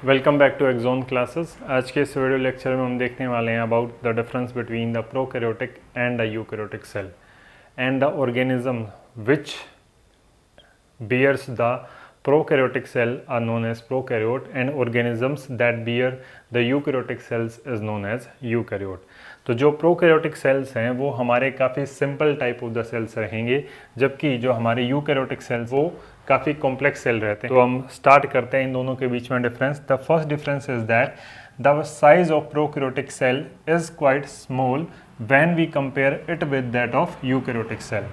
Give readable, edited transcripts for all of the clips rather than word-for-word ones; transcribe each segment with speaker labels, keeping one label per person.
Speaker 1: Welcome back to Axon classes. आज के इस वीडियो लेक्चर में हम देखने वाले हैं about the difference between the prokaryotic and the eukaryotic cell and the organism which bears the prokaryotic cell are known as prokaryote and organisms that bear the eukaryotic cells is known as eukaryote। तो जो prokaryotic cells हैं वो हमारे काफ़ी simple type of the cells रहेंगे, जबकि जो हमारे यूकैरियोटिक सेल्स वो काफ़ी कॉम्प्लेक्स सेल रहते हैं। तो हम स्टार्ट करते हैं इन दोनों के बीच में difference. The first difference is that the size of prokaryotic cell is quite small when we compare it with that of eukaryotic cell.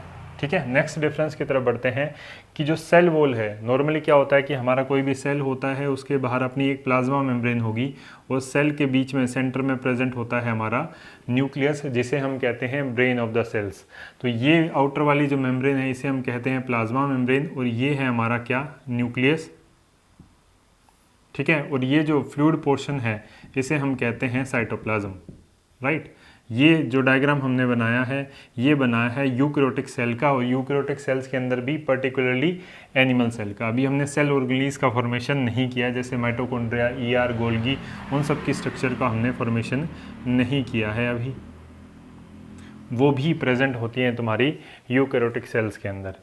Speaker 1: ठीक है, नेक्स्ट डिफरेंस की तरफ बढ़ते हैं कि जो सेल वॉल है, नॉर्मली क्या होता है कि हमारा कोई भी सेल होता है उसके बाहर अपनी एक प्लाज्मा मेम्ब्रेन होगी और सेल के बीच में सेंटर में प्रेजेंट होता है हमारा न्यूक्लियस, जिसे हम कहते हैं ब्रेन ऑफ द सेल्स। तो ये आउटर वाली जो मेम्ब्रेन है इसे हम कहते हैं प्लाज्मा मेम्ब्रेन और ये है हमारा क्या, न्यूक्लियस। ठीक है, और ये जो फ्लूइड पोर्शन है इसे हम कहते हैं साइटोप्लाज्म। राइट, ये जो डायग्राम हमने बनाया है ये बनाया है यूकैरियोटिक सेल का, और यूकैरियोटिक सेल्स के अंदर भी पर्टिकुलरली एनिमल सेल का। अभी हमने सेल ऑर्गेनीज का फॉर्मेशन नहीं किया, जैसे माइटोकॉन्ड्रिया, ईआर, गोल्गी, उन सब की स्ट्रक्चर का हमने फॉर्मेशन नहीं किया है अभी। वो भी प्रेजेंट होती हैं तुम्हारी यूकैरियोटिक सेल्स के अंदर।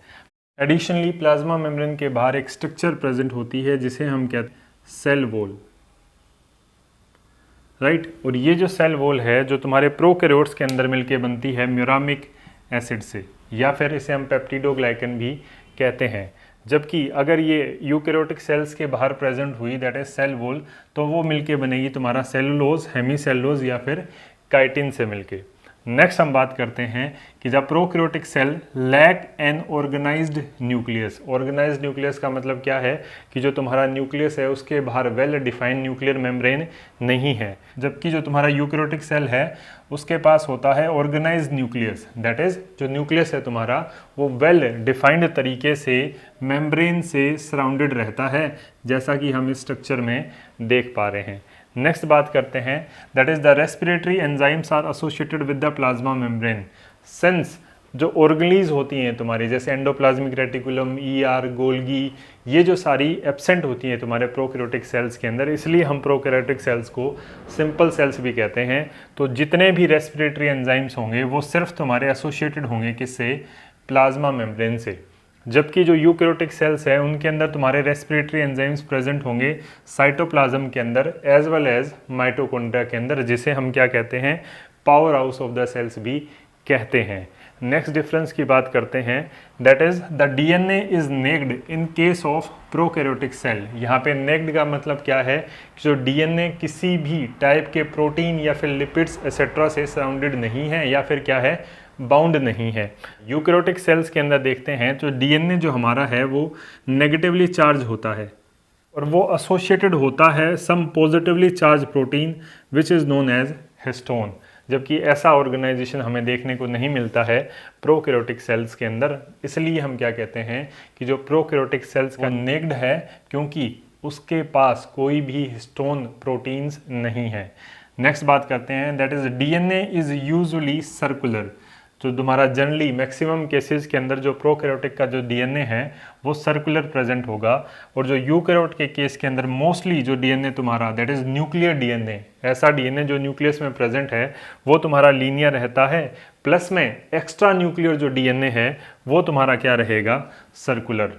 Speaker 1: एडिशनली प्लाज्मा मेम्ब्रेन के बाहर एक स्ट्रक्चर प्रेजेंट होती है जिसे हम कहते हैं सेल वॉल। राइट, और ये जो सेल वॉल है जो तुम्हारे प्रोकैरियोट्स के अंदर मिलके बनती है म्यूरामिक एसिड से, या फिर इसे हम पेप्टिडोग्लाइकन भी कहते हैं। जबकि अगर ये यूकैरियोटिक सेल्स के बाहर प्रेजेंट हुई, दैट इज सेल वॉल, तो वो मिलके बनेगी तुम्हारा सेलुलोज, हेमीसेलुलोज या फिर काइटिन से मिलके। नेक्स्ट हम बात करते हैं कि जब prokaryotic cell lack an organized nucleus. Organized nucleus का मतलब क्या है कि जो तुम्हारा न्यूक्लियस है उसके बाहर वेल डिफाइंड न्यूक्लियर मेम्ब्रेन नहीं है, जबकि जो तुम्हारा यूकैरियोटिक सेल है उसके पास होता है ऑर्गेनाइज्ड न्यूक्लियस। दैट इज जो न्यूक्लियस है तुम्हारा वो वेल डिफाइंड तरीके से मेम्ब्रेन से सराउंडेड रहता है, जैसा कि हम इस स्ट्रक्चर में देख पा रहे हैं। नेक्स्ट बात करते हैं, that is the respiratory enzymes are associated with the plasma membrane. Since जो ऑर्गेनीज होती हैं तुम्हारी, जैसे एंडोप्लाज्मिक रेटिकुलम, ईआर, गोल्गी, ये जो सारी एब्सेंट होती हैं तुम्हारे प्रोकैरियोटिक सेल्स के अंदर, इसलिए हम प्रोकैरियोटिक सेल्स को सिंपल सेल्स भी कहते हैं। तो जितने भी रेस्पिरेटरी एंजाइम्स होंगे वो सिर्फ तुम्हारे एसोसिएटेड होंगे किससे, प्लाज्मा मेम्ब्रेन से। जबकि जो यूकैरियोटिक सेल्स है उनके अंदर तुम्हारे रेस्पिरेटरी एंजाइम्स प्रेजेंट होंगे साइटोप्लाज्म के अंदर एज वेल एज माइटोकॉन्ड्रिया के अंदर, जिसे हम क्या कहते हैं, power house of the cells भी कहते हैं। नेक्स्ट डिफरेंस की बात करते हैं, that is the DNA is naked in case of prokaryotic cell. यहाँ पे नेक्ड का मतलब क्या है कि जो डीएनए किसी भी टाइप के प्रोटीन या फिर लिपिड्स एक्सेट्रा से सराउंडेड नहीं है या फिर क्या है, बाउंड नहीं है। यूकैरियोटिक सेल्स के अंदर देखते हैं तो डीएनए जो हमारा है वो नेगेटिवली चार्ज होता है और वो एसोसिएटेड होता है some positively charged protein which is known as histone. जबकि ऐसा ऑर्गेनाइजेशन हमें देखने को नहीं मिलता है प्रोकैरियोटिक सेल्स के अंदर, इसलिए हम क्या कहते हैं कि जो प्रोकैरियोटिक सेल्स का नेक्ड है क्योंकि उसके पास कोई भी हिस्टोन प्रोटीन्स नहीं है। नेक्स्ट बात करते हैं, that is DNA is usually circular. तो तुम्हारा जनरली मैक्सिमम केसेस के अंदर जो प्रोकैरियोटिक का जो डीएनए है वो सर्कुलर प्रेजेंट होगा, और जो यूकैरियोट के केस के अंदर मोस्टली जो डीएनए तुम्हारा दैट इज न्यूक्लियर डीएनए, ऐसा डीएनए जो न्यूक्लियस में प्रेजेंट है वो तुम्हारा लीनियर रहता है, प्लस में एक्स्ट्रा न्यूक्लियर जो डीएनए है वो तुम्हारा क्या रहेगा, सर्कुलर।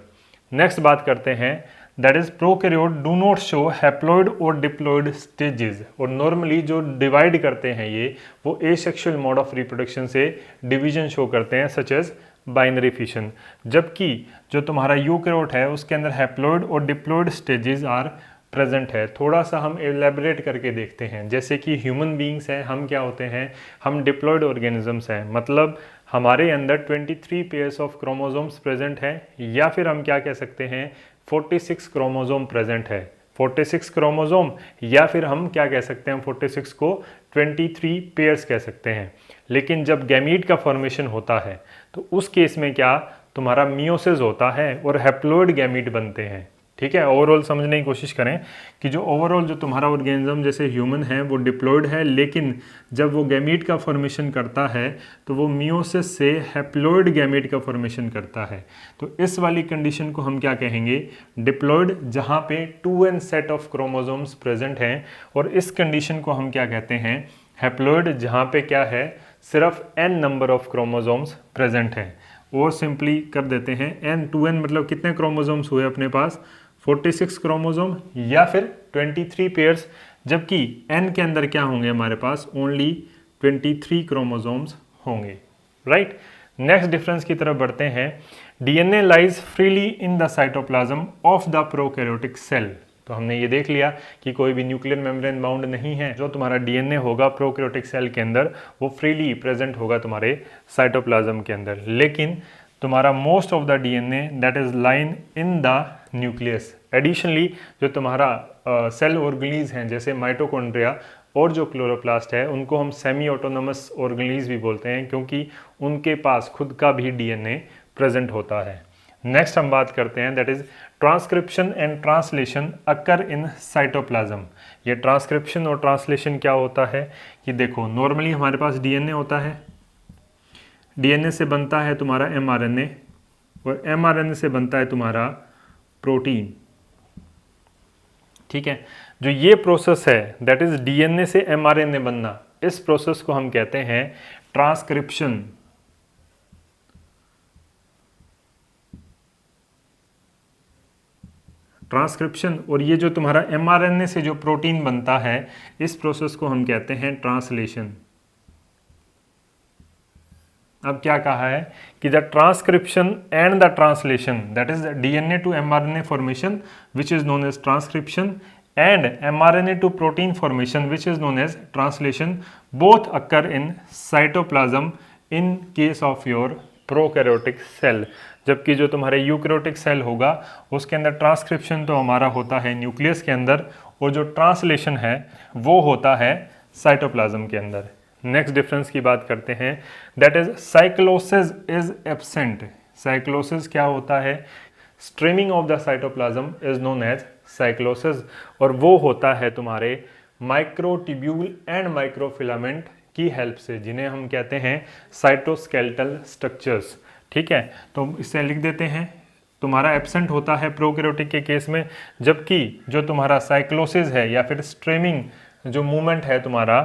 Speaker 1: नेक्स्ट बात करते हैं, that is prokaryote do not show haploid और डिप्लॉइड स्टेजेस। और नॉर्मली जो डिवाइड करते हैं ये वो एसेक्सुअल मोड ऑफ रिप्रोडक्शन से डिवीजन शो करते हैं, सच एज बाइनरी फिशन। जबकि जो तुम्हारा यूकैरियोट है उसके अंदर हैप्लॉइड और डिप्लॉइड स्टेजेस आर प्रेजेंट है। थोड़ा सा हम एलेबरेट करके देखते हैं, जैसे कि ह्यूमन बींग्स हैं, हम क्या होते हैं, हम डिप्लॉइड ऑर्गेनिजम्स हैं, मतलब हमारे अंदर 23 पेयर्स ऑफ क्रोमोसोम्स प्रेजेंट है, या फिर हम क्या कह सकते हैं 46 क्रोमोसोम प्रेजेंट है। 46 क्रोमोसोम, या फिर हम क्या कह सकते हैं 46 को 23 पेयर्स कह सकते हैं। लेकिन जब गैमीट का फॉर्मेशन होता है तो उस केस में क्या तुम्हारा मियोसिस होता है और हैप्लॉइड गैमीट बनते हैं। ठीक है, ओवरऑल समझने की कोशिश करें कि जो ओवरऑल जो तुम्हारा ऑर्गेनिज्म जैसे ह्यूमन है वो डिप्लॉयड है, लेकिन जब वो गैमीट का फॉर्मेशन करता है तो वो मियोसिस से हैप्लॉयड गैमीट का फॉर्मेशन करता है। तो इस वाली कंडीशन को हम क्या कहेंगे, डिप्लॉयड, जहाँ पे 2n set of chromosomes present हैं, और इस कंडीशन को हम क्या कहते हैं, हैप्लॉयड, जहाँ पे क्या है, सिर्फ n number of chromosomes present हैं। और सिंपली कर देते हैं, n 2n मतलब कितने क्रोमोसोम्स हुए अपने पास, 46 क्रोमोसोम या फिर 23 पेयर्स, जबकि n के अंदर क्या होंगे हमारे पास, ओनली 23 क्रोमोसोम्स होंगे, राइट। नेक्स्ट डिफरेंस की तरफ बढ़ते हैं। DNA lies freely in the cytoplasm of the prokaryotic cell. तो हमने ये देख लिया कि कोई भी न्यूक्लियर मेम्ब्रेन बाउंड नहीं है, जो तुम्हारा डीएनए होगा प्रोकैरियोटिक सेल के अंदर वो फ्रीली प्रेजेंट होगा तुम्हारे साइटोप्लाज्म के अंदर, लेकिन तुम्हारा most of the DNA that is line in the nucleus. Additionally जो तुम्हारा सेल ऑर्गेनीज हैं जैसे माइटोकॉन्ड्रिया और जो क्लोरोप्लास्ट है, उनको हम सेमी ऑटोनोमस ऑर्गेनीज भी बोलते हैं, क्योंकि उनके पास खुद का भी डीएनए प्रेजेंट होता है। नेक्स्ट हम बात करते हैं that is transcription and translation occur in cytoplasm. ये ट्रांसक्रिप्शन और ट्रांसलेशन क्या होता है कि देखो, नॉर्मली हमारे पास डीएनए होता है, डीएनए से बनता है तुम्हारा एमआरएनए, और एमआरएनए से बनता है तुम्हारा प्रोटीन, ठीक है। जो ये प्रोसेस है दैट इज डीएनए से एमआरएनए बनना, इस प्रोसेस को हम कहते हैं ट्रांसक्रिप्शन। ट्रांसक्रिप्शन, और ये जो तुम्हारा एमआरएनए से जो प्रोटीन बनता है, इस प्रोसेस को हम कहते हैं ट्रांसलेशन। अब क्या कहा है कि the transcription and the translation that is DNA to mRNA formation which is known as transcription and mRNA to protein formation which is known as translation, both occur in cytoplasm in case of your prokaryotic cell. जबकि जो तुम्हारे eukaryotic cell होगा उसके अंदर transcription तो हमारा होता है न्यूक्लियस के अंदर, और जो ट्रांसलेशन है वो होता है साइटोप्लाज्म के अंदर। नेक्स्ट डिफरेंस की बात करते हैं that is cyclosis is absent. Cyclosis क्या होता है, streaming of the cytoplasm is known as cyclosis, और वो होता है तुम्हारे माइक्रोट्यूब्यूल एंड माइक्रोफिलामेंट की हेल्प से, जिन्हें हम कहते हैं साइटोस्केलेटल स्ट्रक्चर्स, ठीक है। तो इससे लिख देते हैं, तुम्हारा एब्सेंट होता है प्रोकैरियोटिक के केस में, जबकि जो तुम्हारा साइक्लोसिस है या फिर स्ट्रीमिंग जो मूवमेंट है तुम्हारा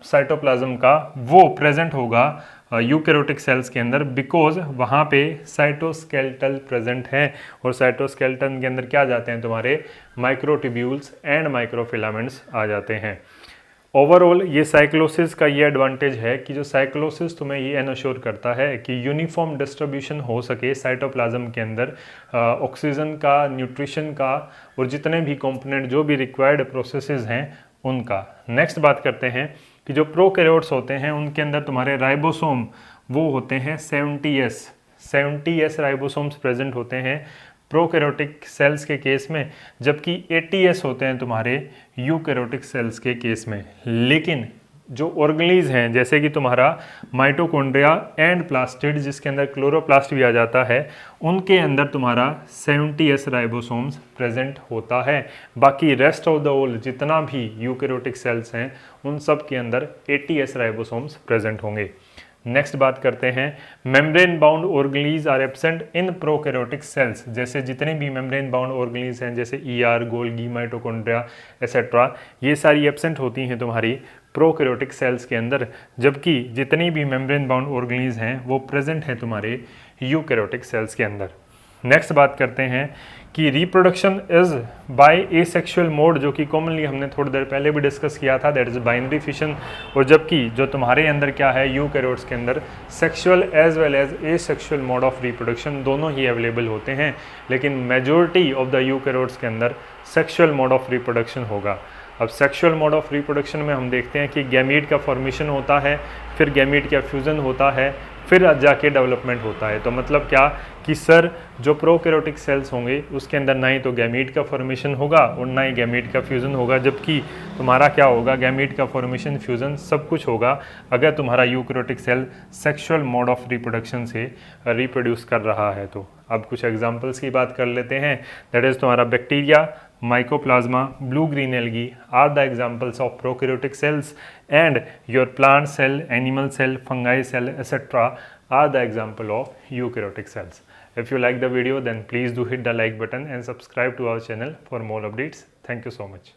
Speaker 1: साइटोप्लाज्म का, वो प्रेजेंट होगा यूकैरियोटिक सेल्स के अंदर, बिकॉज वहाँ पे साइटोस्केलेटल प्रेजेंट है, और साइटोस्केलेटन के अंदर क्या जाते हैं, तुम्हारे माइक्रोट्यूब्यूल्स एंड माइक्रोफिलामेंट्स आ जाते हैं। ओवरऑल ये साइक्लोसिस का ये एडवांटेज है कि जो साइक्लोसिस तुम्हें ये एनश्योर करता है कि यूनिफॉर्म डिस्ट्रीब्यूशन हो सके साइटोप्लाज्म के अंदर ऑक्सीजन का, न्यूट्रिशन का, और जितने भी कंपोनेंट जो भी रिक्वायर्ड प्रोसेसेस हैं उनका। नेक्स्ट बात करते हैं कि जो प्रोकैरियोट्स होते हैं उनके अंदर तुम्हारे राइबोसोम वो होते हैं 70s राइबोसोम्स प्रेजेंट होते हैं प्रोकैरियोटिक सेल्स के केस में, जबकि 80s होते हैं तुम्हारे यूकैरियोटिक सेल्स के केस में। लेकिन जो ऑर्गेनीज हैं जैसे कि तुम्हारा माइटोकॉन्ड्रिया एंड प्लास्टिड, जिसके अंदर क्लोरोप्लास्ट भी आ जाता है, उनके अंदर तुम्हारा 70s राइबोसोम्स प्रेजेंट होता है। बाकी रेस्ट ऑफ द होल जितना भी यूकैरियोटिक सेल्स हैं उन सब के अंदर 80s राइबोसोम्स प्रेजेंट होंगे। नेक्स्ट बात करते हैं membrane bound organelles are absent in prokaryotic cells. जैसे जितने भी मेम्ब्रेन बाउंड ऑर्गेनीज हैं जैसे ईआर, गोल्गी, माइटोकॉन्ड्रिया एसेट्रा, ये सारी एब्सेंट होती हैं तुम्हारी प्रोकैरियोटिक सेल्स के अंदर, जबकि जितनी भी मेम्ब्रेन बाउंड ऑर्गेनीज हैं वो प्रेजेंट हैं तुम्हारे यूकैरियोटिक सेल्स के अंदर। नेक्स्ट बात करते हैं कि reproduction is by asexual mode, जो कि कॉमनली हमने थोड़ी देर पहले भी डिस्कस किया था, दैट इज बाइनरी फिशन। और जबकि जो तुम्हारे अंदर क्या है यूकैरियोट्स के अंदर sexual as well as asexual mode of reproduction दोनों ही अवेलेबल होते हैं, लेकिन मेजॉरिटी ऑफ द यूकैरियोट्स के अंदर सेक्सुअल मोड ऑफ रिप्रोडक्शन होगा। अब सेक्सुअल मोड ऑफ रिप्रोडक्शन में हम देखते हैं कि गैमीट का फॉर्मेशन होता है, फिर गैमीट का फ्यूज़न होता है, फिर जाके डेवलपमेंट होता है। तो मतलब क्या कि सर जो प्रोकैरियोटिक सेल्स होंगे उसके अंदर ना ही तो गैमीट का फॉर्मेशन होगा और ना ही गैमीट का फ्यूज़न होगा, जबकि तुम्हारा क्या होगा, गैमीट का फॉर्मेशन, फ्यूज़न सब कुछ होगा अगर तुम्हारा eukaryotic cell sexual mode of reproduction से रिप्रोड्यूस कर रहा है। तो अब कुछ एग्जांपल्स की बात कर लेते हैं। दैट इज़ तुम्हारा bacteria, mycoplasma, blue green algae are the examples of prokaryotic cells, and your plant cell, animal cell, fungi cell etc. are the example of eukaryotic cells. If you like the video, then please do hit the like button and subscribe to our channel for more updates. Thank you so much.